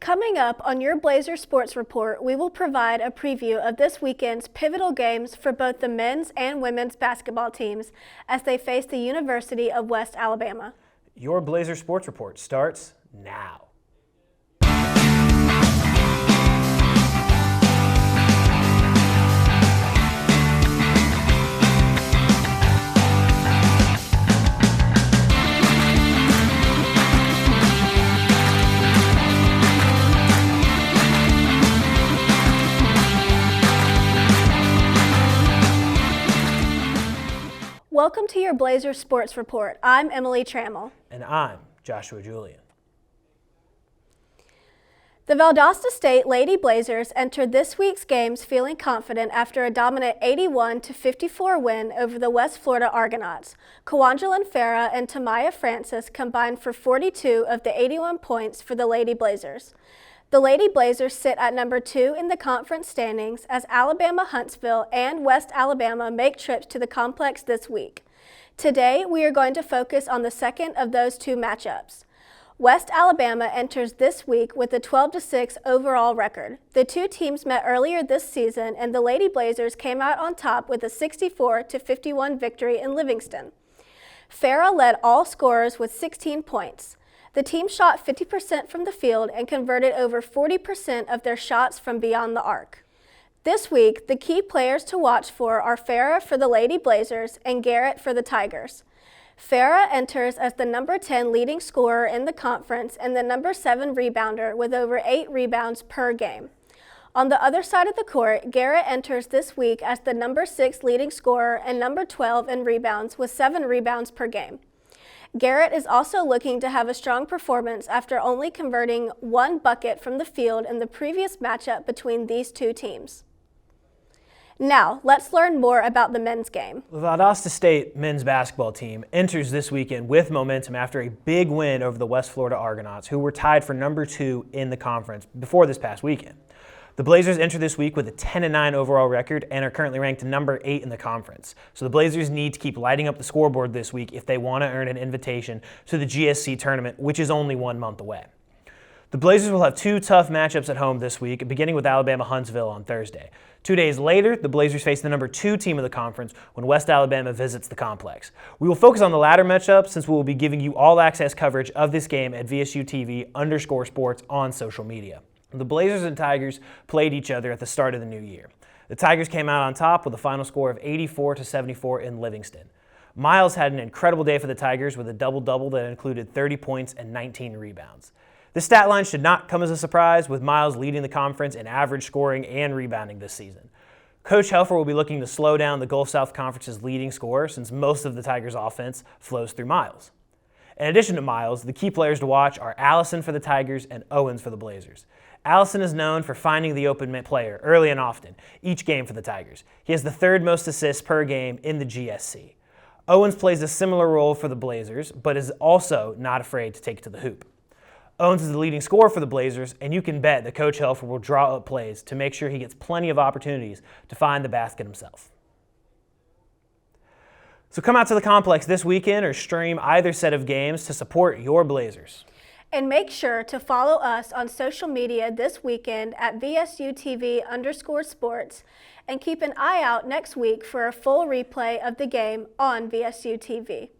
Coming up on your Blazers Sports Report, we will provide a preview of this weekend's pivotal games for both the men's and women's basketball teams as they face the University of West Alabama. Your Blazers Sports Report starts now. Welcome to your Blazers Sports Report. I'm Emily Trammell. And I'm Joshua Julian. The Valdosta State Lady Blazers entered this week's games feeling confident after a dominant 81-54 win over the West Florida Argonauts. Kawanjalyn Farah and Tamaya Francis combined for 42 of the 81 points for the Lady Blazers. The Lady Blazers sit at number 2 in the conference standings as Alabama Huntsville and West Alabama make trips to the complex this week. Today, we are going to focus on the second of those two matchups. West Alabama enters this week with a 12-6 overall record. The two teams met earlier this season, and the Lady Blazers came out on top with a 64-51 victory in Livingston. Farah led all scorers with 16 points. The team shot 50% from the field and converted over 40% of their shots from beyond the arc. This week, the key players to watch for are Farah for the Lady Blazers and Garrett for the Tigers. Farah enters as the number 10 leading scorer in the conference and the number 7 rebounder with over 8 rebounds per game. On the other side of the court, Garrett enters this week as the number 6 leading scorer and number 12 in rebounds with 7 rebounds per game. Garrett is also looking to have a strong performance after only converting 1 bucket from the field in the previous matchup between these two teams. Now, let's learn more about the men's game. The Valdosta State men's basketball team enters this weekend with momentum after a big win over the West Florida Argonauts, who were tied for number 2 in the conference before this past weekend. The Blazers enter this week with a 10-9 overall record and are currently ranked number 8 in the conference. So the Blazers need to keep lighting up the scoreboard this week if they want to earn an invitation to the GSC tournament, which is only 1 month away. The Blazers will have 2 tough matchups at home this week, beginning with Alabama Huntsville on Thursday. 2 days later, the Blazers face the number 2 team of the conference when West Alabama visits the complex. We will focus on the latter matchup since we will be giving you all-access coverage of this game at VSUTV_sports on social media. The Blazers and Tigers played each other at the start of the new year. The Tigers came out on top with a final score of 84-74 in Livingston. Miles had an incredible day for the Tigers with a double-double that included 30 points and 19 rebounds. This stat line should not come as a surprise, with Miles leading the conference in average scoring and rebounding this season. Coach Helfer will be looking to slow down the Gulf South Conference's leading scorer since most of the Tigers' offense flows through Miles. In addition to Miles, the key players to watch are Allison for the Tigers and Owens for the Blazers. Allison is known for finding the open player early and often, each game for the Tigers. He has the 3rd most assists per game in the GSC. Owens plays a similar role for the Blazers, but is also not afraid to take it to the hoop. Owens is the leading scorer for the Blazers, and you can bet that Coach Helfer will draw up plays to make sure he gets plenty of opportunities to find the basket himself. So come out to the complex this weekend or stream either set of games to support your Blazers. And make sure to follow us on social media this weekend at VSUTV_sports and keep an eye out next week for a full replay of the game on VSUTV.